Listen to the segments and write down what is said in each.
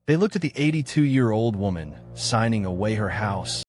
They looked at the 82-year-old woman signing away her house.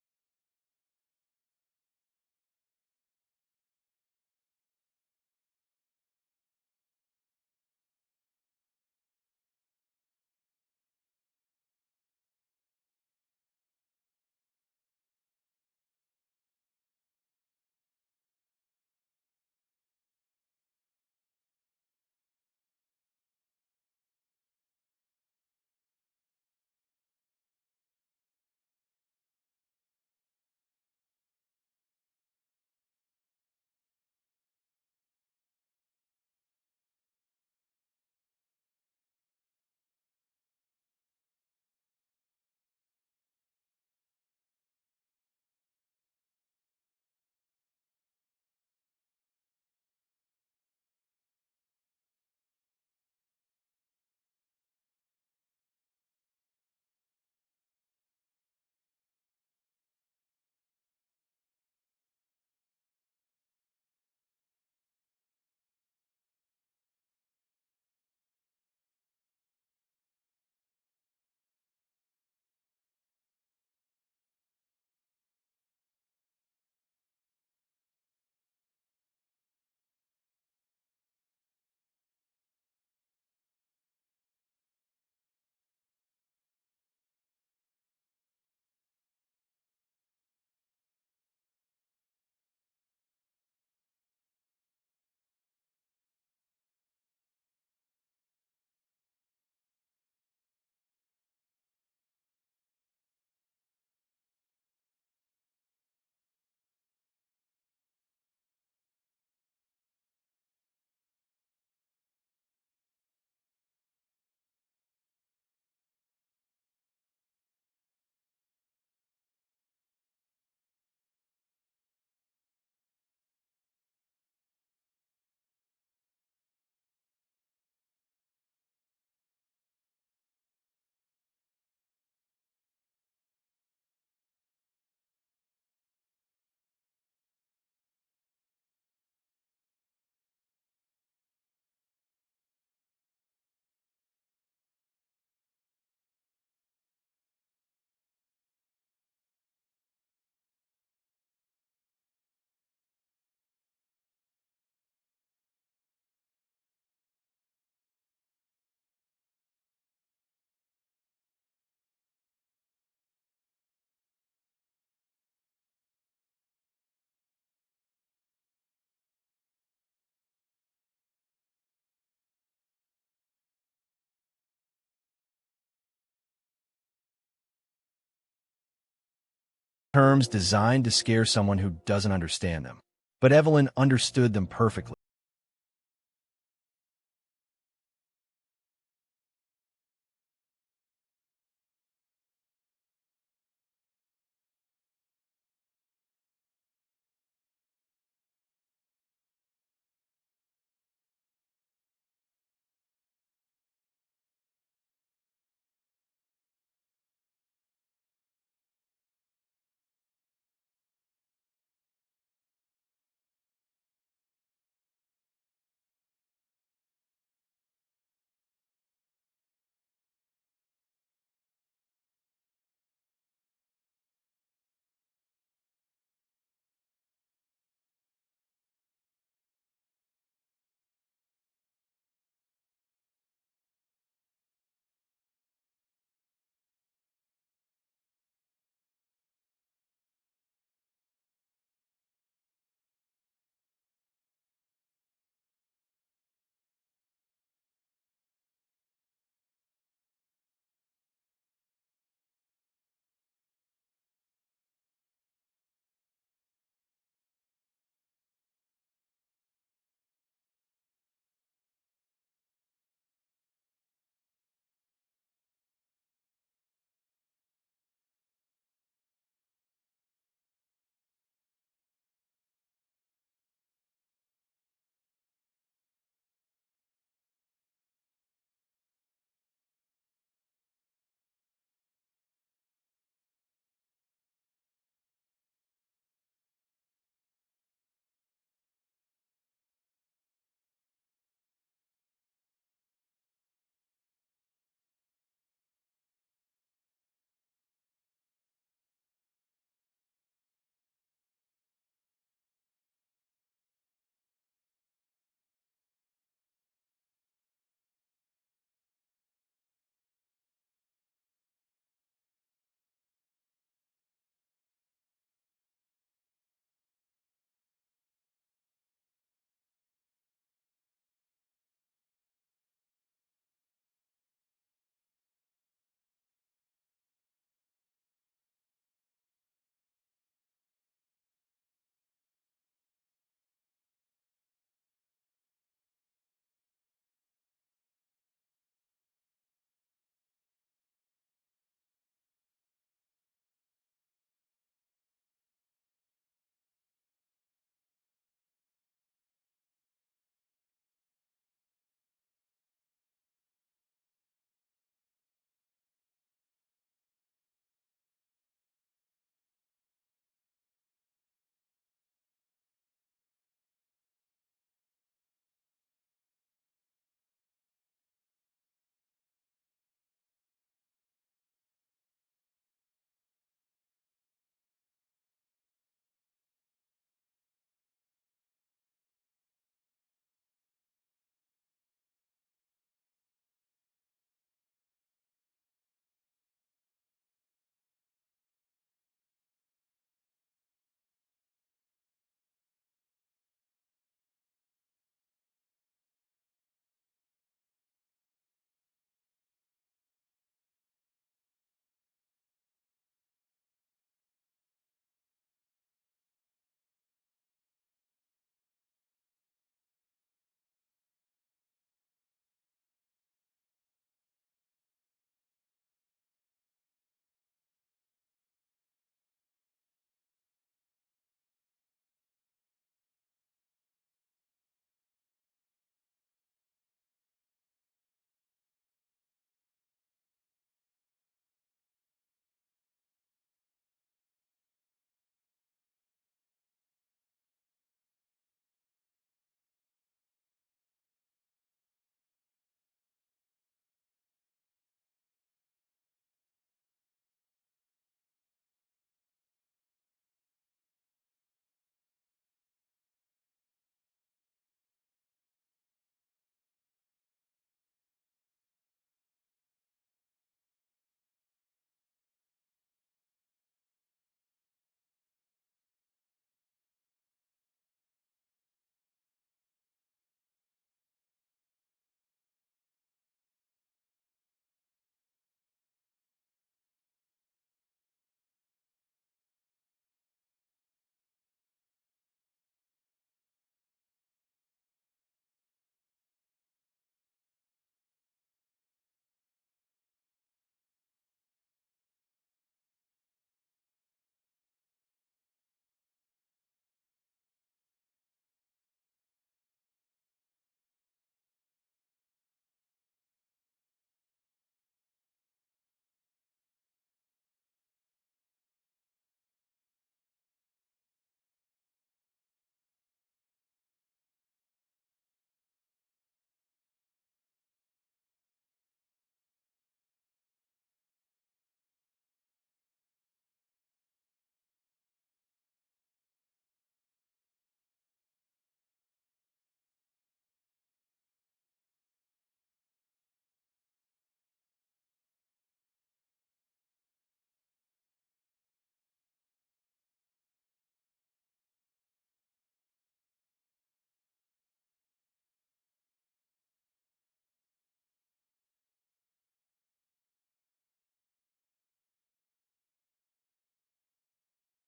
Terms designed to scare someone who doesn't understand them. But Evelyn understood them perfectly.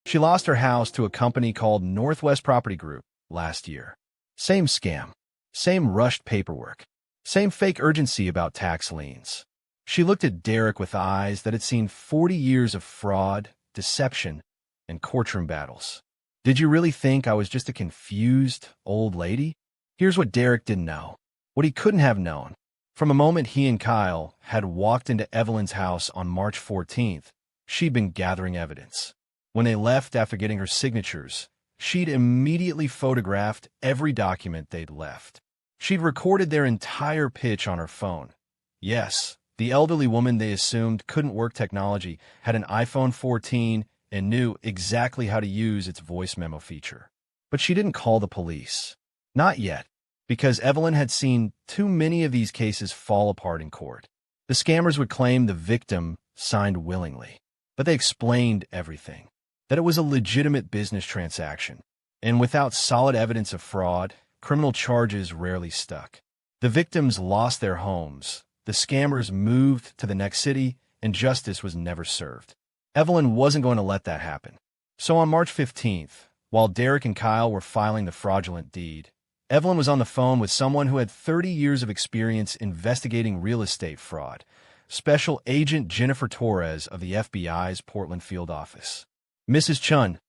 She lost her house to a company called Northwest Property Group last year. Same scam, same rushed paperwork, same fake urgency about tax liens. She looked at Derek with eyes that had seen 40 years of fraud, deception, and courtroom battles. Did you really think I was just a confused old lady? Here's what Derek didn't know, what he couldn't have known. From the moment he and Kyle had walked into Evelyn's house on March 14th, she'd been gathering evidence. When they left after getting her signatures, she'd immediately photographed every document they'd left. She'd recorded their entire pitch on her phone. Yes, the elderly woman they assumed couldn't work technology had an iPhone 14 and knew exactly how to use its voice memo feature. But she didn't call the police. Not yet, because Evelyn had seen too many of these cases fall apart in court. The scammers would claim the victim signed willingly, but they explained everything, that it was a legitimate business transaction, and without solid evidence of fraud, criminal charges rarely stuck. The victims lost their homes, the scammers moved to the next city, and justice was never served. Evelyn wasn't going to let that happen. So on March 15th, while Derek and Kyle were filing the fraudulent deed, Evelyn was on the phone with someone who had 30 years of experience investigating real estate fraud, Special Agent Jennifer Torres of the FBI's Portland field office. Mrs. Chun,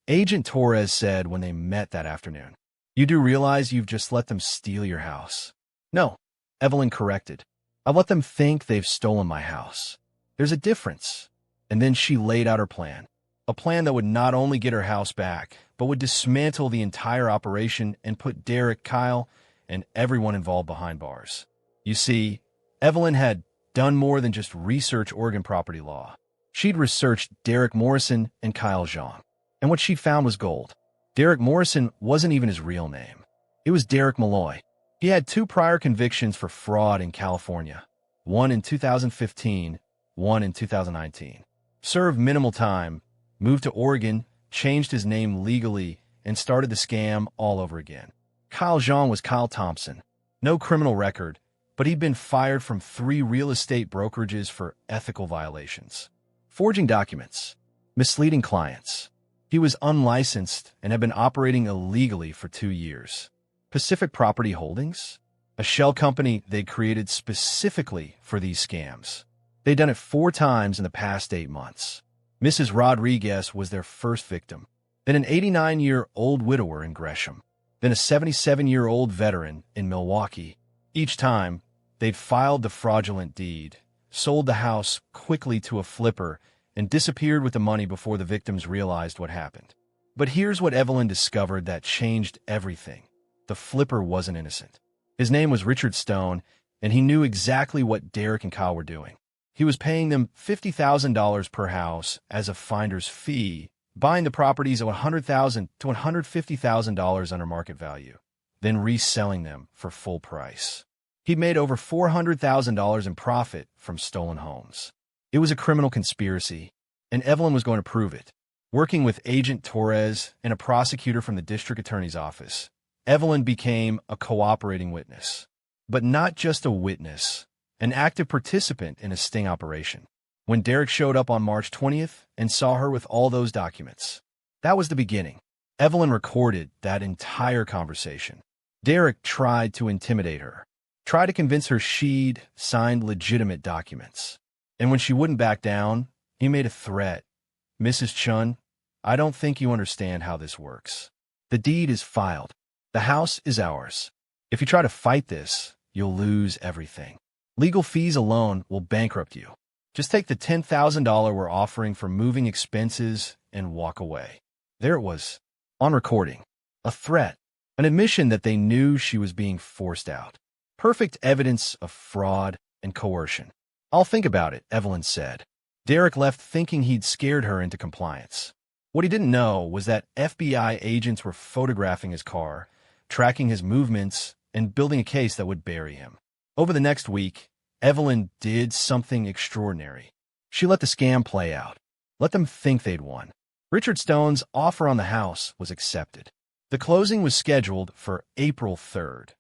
Agent Torres said when they met that afternoon, "You do realize you've just let them steal your house?" "No," Evelyn corrected. "I've let them think they've stolen my house. There's a difference." And then she laid out her plan. A plan that would not only get her house back, but would dismantle the entire operation and put Derek, Kyle, and everyone involved behind bars. You see, Evelyn had done more than just research Oregon property law. She'd researched Derek Morrison and Kyle Jean, and what she found was gold. Derek Morrison wasn't even his real name. It was Derek Malloy. He had 2 prior convictions for fraud in California, one in 2015, one in 2019. Served minimal time, moved to Oregon, changed his name legally, and started the scam all over again. Kyle Jean was Kyle Thompson. No criminal record, but he'd been fired from 3 real estate brokerages for ethical violations. Forging documents, misleading clients. He was unlicensed and had been operating illegally for 2 years. Pacific Property Holdings, a shell company they'd created specifically for these scams. They'd done it 4 times in the past 8 months. Mrs. Rodriguez was their first victim, then an 89-year-old widower in Gresham, then a 77-year-old veteran in Milwaukee. Each time, they'd filed the fraudulent deed, sold the house quickly to a flipper, and disappeared with the money before the victims realized what happened. But here's what Evelyn discovered that changed everything. The flipper wasn't innocent. His name was Richard Stone, and he knew exactly what Derek and Kyle were doing. He was paying them $50,000 per house as a finder's fee, buying the properties at $100,000 to $150,000 under market value, then reselling them for full price. He'd made over $400,000 in profit from stolen homes. It was a criminal conspiracy, and Evelyn was going to prove it. Working with Agent Torres and a prosecutor from the district attorney's office, Evelyn became a cooperating witness. But not just a witness, an active participant in a sting operation. When Derek showed up on March 20th and saw her with all those documents, that was the beginning. Evelyn recorded that entire conversation. Derek tried to intimidate her, tried to convince her she'd signed legitimate documents. And when she wouldn't back down, he made a threat. "Mrs. Chun, I don't think you understand how this works. The deed is filed. The house is ours. If you try to fight this, you'll lose everything. Legal fees alone will bankrupt you. Just take the $10,000 we're offering for moving expenses and walk away." There it was, on recording. A threat, an admission that they knew she was being forced out. Perfect evidence of fraud and coercion. "I'll think about it," Evelyn said. Derek left thinking he'd scared her into compliance. What he didn't know was that FBI agents were photographing his car, tracking his movements, and building a case that would bury him. Over the next week, Evelyn did something extraordinary. She let the scam play out, let them think they'd won. Richard Stone's offer on the house was accepted. The closing was scheduled for April 3rd.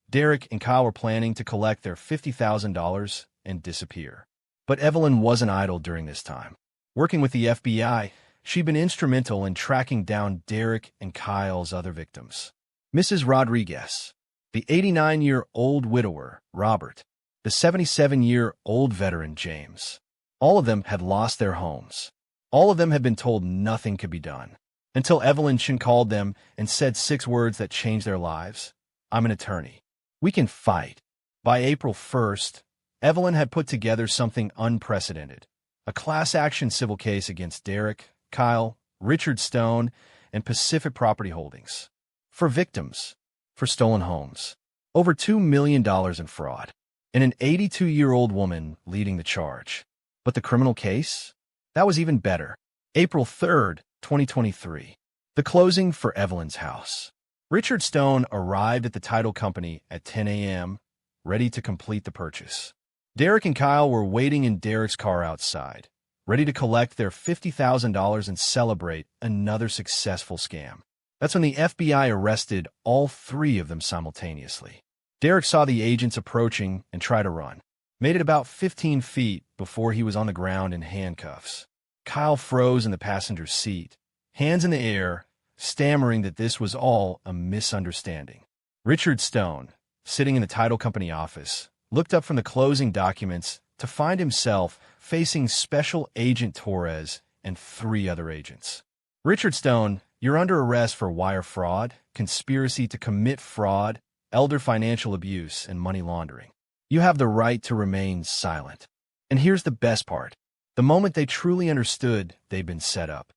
Derek and Kyle were planning to collect their $50,000 and disappear. But Evelyn wasn't idle during this time. Working with the FBI, she'd been instrumental in tracking down Derek and Kyle's other victims. Mrs. Rodriguez, the 89-year-old widower, Robert, the 77-year-old veteran, James. All of them had lost their homes. All of them had been told nothing could be done. Until Evelyn Chen called them and said 6 words that changed their lives. "I'm an attorney. We can fight." By April 1st, Evelyn had put together something unprecedented. A class-action civil case against Derek, Kyle, Richard Stone, and Pacific Property Holdings. For victims, for stolen homes, over $2 million in fraud, and an 82-year-old woman leading the charge. But the criminal case? That was even better. April 3rd, 2023. The closing for Evelyn's house. Richard Stone arrived at the title company at 10 a.m., ready to complete the purchase. Derek and Kyle were waiting in Derek's car outside, ready to collect their $50,000 and celebrate another successful scam. That's when the FBI arrested all 3 of them simultaneously. Derek saw the agents approaching and tried to run. Made it about 15 feet before he was on the ground in handcuffs. Kyle froze in the passenger seat, hands in the air, stammering that this was all a misunderstanding. Richard Stone, sitting in the title company office, looked up from the closing documents to find himself facing Special Agent Torres and 3 other agents. "Richard Stone, you're under arrest for wire fraud, conspiracy to commit fraud, elder financial abuse, and money laundering. You have the right to remain silent." And here's the best part. The moment they truly understood they'd been set up.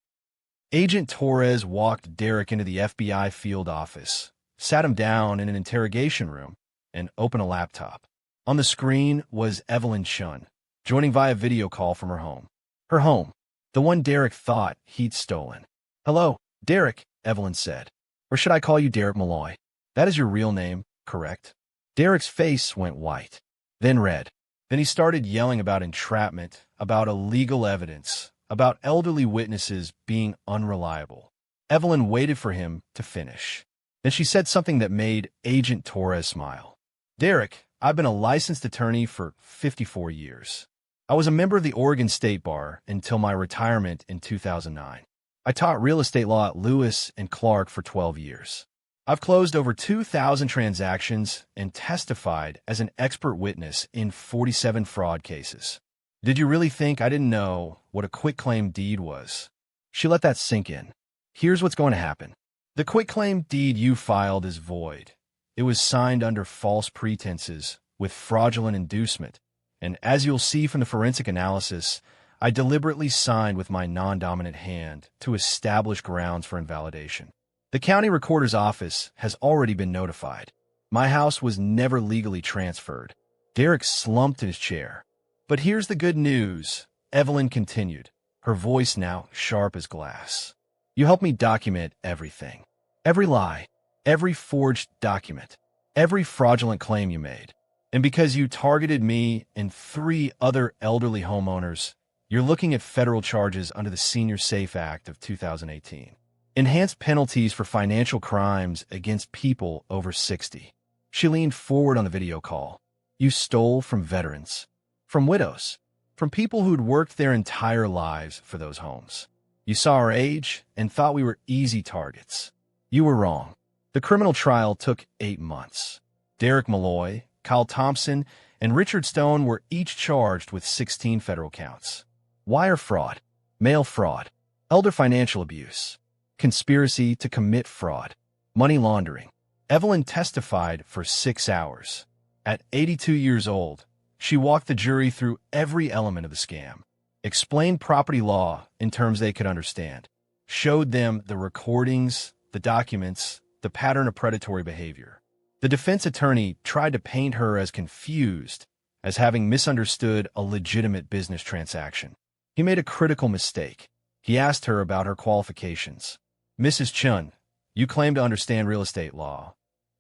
Agent Torres walked Derek into the FBI field office, sat him down in an interrogation room, and opened a laptop. On the screen was Evelyn Chen, joining via video call from her home. Her home, the one Derek thought he'd stolen. "Hello, Derek," Evelyn said. "Or should I call you Derek Malloy? That is your real name, correct?" Derek's face went white, then red. Then he started yelling about entrapment, about illegal evidence, about elderly witnesses being unreliable. Evelyn waited for him to finish. Then she said something that made Agent Torres smile. "Derek, I've been a licensed attorney for 54 years. I was a member of the Oregon State Bar until my retirement in 2009. I taught real estate law at Lewis and Clark for 12 years. I've closed over 2,000 transactions and testified as an expert witness in 47 fraud cases. Did you really think I didn't know what a quitclaim deed was?" She let that sink in. "Here's what's going to happen. The quitclaim deed you filed is void. It was signed under false pretenses with fraudulent inducement, and as you'll see from the forensic analysis, I deliberately signed with my non-dominant hand to establish grounds for invalidation. The county recorder's office has already been notified. My house was never legally transferred." Derek slumped in his chair. "But here's the good news," Evelyn continued, her voice now sharp as glass. "You helped me document everything. Every lie, every forged document, every fraudulent claim you made. And because you targeted me and 3 other elderly homeowners, you're looking at federal charges under the Senior Safe Act of 2018. Enhanced penalties for financial crimes against people over 60. She leaned forward on the video call. "You stole from veterans, from widows, from people who'd worked their entire lives for those homes. You saw our age and thought we were easy targets. You were wrong. The criminal trial took 8 months. Derek Malloy, Kyle Thompson, and Richard Stone were each charged with 16 federal counts. Wire fraud, mail fraud, elder financial abuse, conspiracy to commit fraud, money laundering." Evelyn testified for 6 hours. At 82 years old, she walked the jury through every element of the scam, explained property law in terms they could understand, showed them the recordings, the documents, the pattern of predatory behavior. The defense attorney tried to paint her as confused, as having misunderstood a legitimate business transaction. He made a critical mistake. He asked her about her qualifications. "Mrs. Chen, you claim to understand real estate law,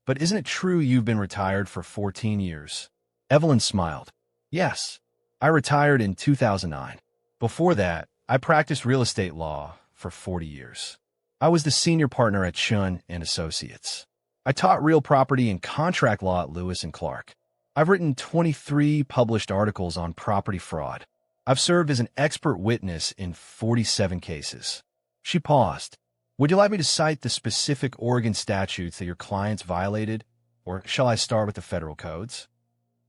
but isn't it true you've been retired for 14 years? Evelyn smiled. "Yes, I retired in 2009. Before that, I practiced real estate law for 40 years. I was the senior partner at Chen and Associates. I taught real property and contract law at Lewis and Clark. I've written 23 published articles on property fraud. I've served as an expert witness in 47 cases. She paused. Would you like me to cite the specific Oregon statutes that your clients violated, or shall I start with the federal codes?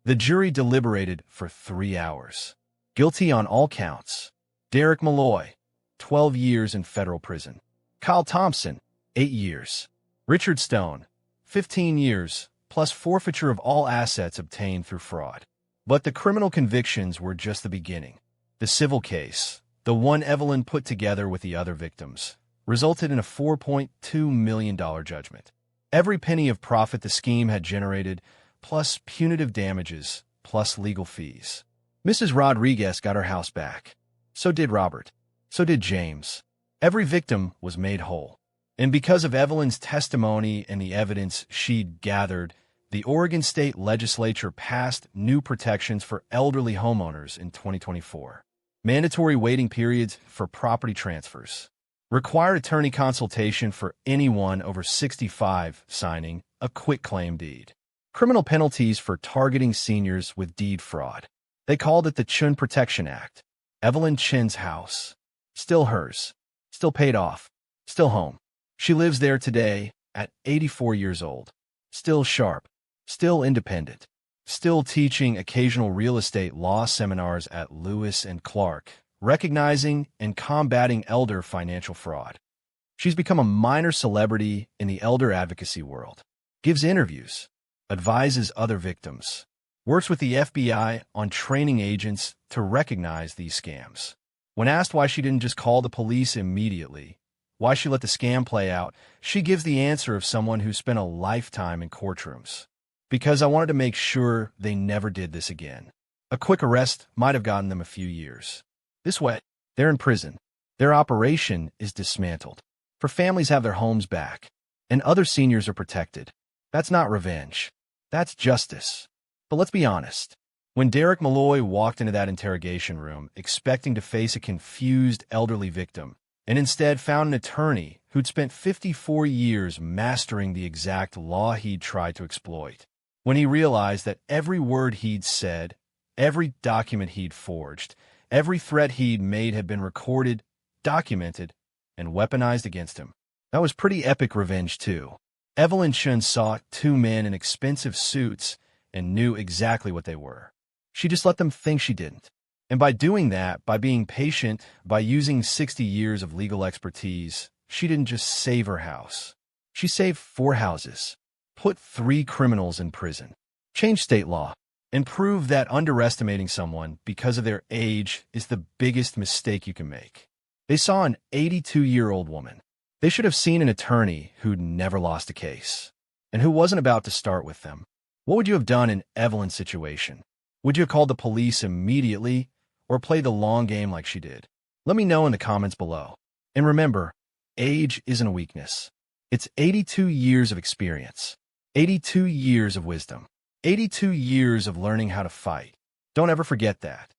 The jury deliberated for 3 hours. Guilty on all counts. Derek Malloy, 12 years in federal prison. Kyle Thompson, 8 years. Richard Stone, 15 years, plus forfeiture of all assets obtained through fraud. But the criminal convictions were just the beginning. The civil case, the one Evelyn put together with the other victims, resulted in a $4.2 million judgment. Every penny of profit the scheme had generated, plus punitive damages, plus legal fees. Mrs. Rodriguez got her house back. So did Robert. So did James. Every victim was made whole. And because of Evelyn's testimony and the evidence she'd gathered, the Oregon State Legislature passed new protections for elderly homeowners in 2024. Mandatory waiting periods for property transfers. Required attorney consultation for anyone over 65 signing a quitclaim deed. Criminal penalties for targeting seniors with deed fraud. They called it the Chun Protection Act. Evelyn Chin's house. Still hers. Still paid off. Still home. She lives there today at 84 years old. Still sharp. Still independent. Still teaching occasional real estate law seminars at Lewis and Clark, recognizing and combating elder financial fraud. She's become a minor celebrity in the elder advocacy world. Gives interviews. Advises other victims. Works with the FBI on training agents to recognize these scams. When asked why she didn't just call the police immediately, why she let the scam play out, she gives the answer of someone who spent a lifetime in courtrooms. Because I wanted to make sure they never did this again. A quick arrest might have gotten them a few years. This way, they're in prison. Their operation is dismantled. For families have their homes back. And other seniors are protected. That's not revenge. That's justice. But let's be honest. When Derek Malloy walked into that interrogation room expecting to face a confused elderly victim, and instead found an attorney who'd spent 54 years mastering the exact law he'd tried to exploit, when he realized that every word he'd said, every document he'd forged, every threat he'd made had been recorded, documented, and weaponized against him. That was pretty epic revenge, too. Evelyn Chun saw 2 men in expensive suits and knew exactly what they were. She just let them think she didn't. And by doing that, by being patient, by using 60 years of legal expertise, she didn't just save her house. She saved 4 houses, put 3 criminals in prison, changed state law, and proved that underestimating someone because of their age is the biggest mistake you can make. They saw an 82-year-old woman. They should have seen an attorney who'd never lost a case, and who wasn't about to start with them. What would you have done in Evelyn's situation? Would you have called the police immediately, or play the long game like she did? Let me know in the comments below. And remember, age isn't a weakness. It's 82 years of experience, 82 years of wisdom, 82 years of learning how to fight. Don't ever forget that.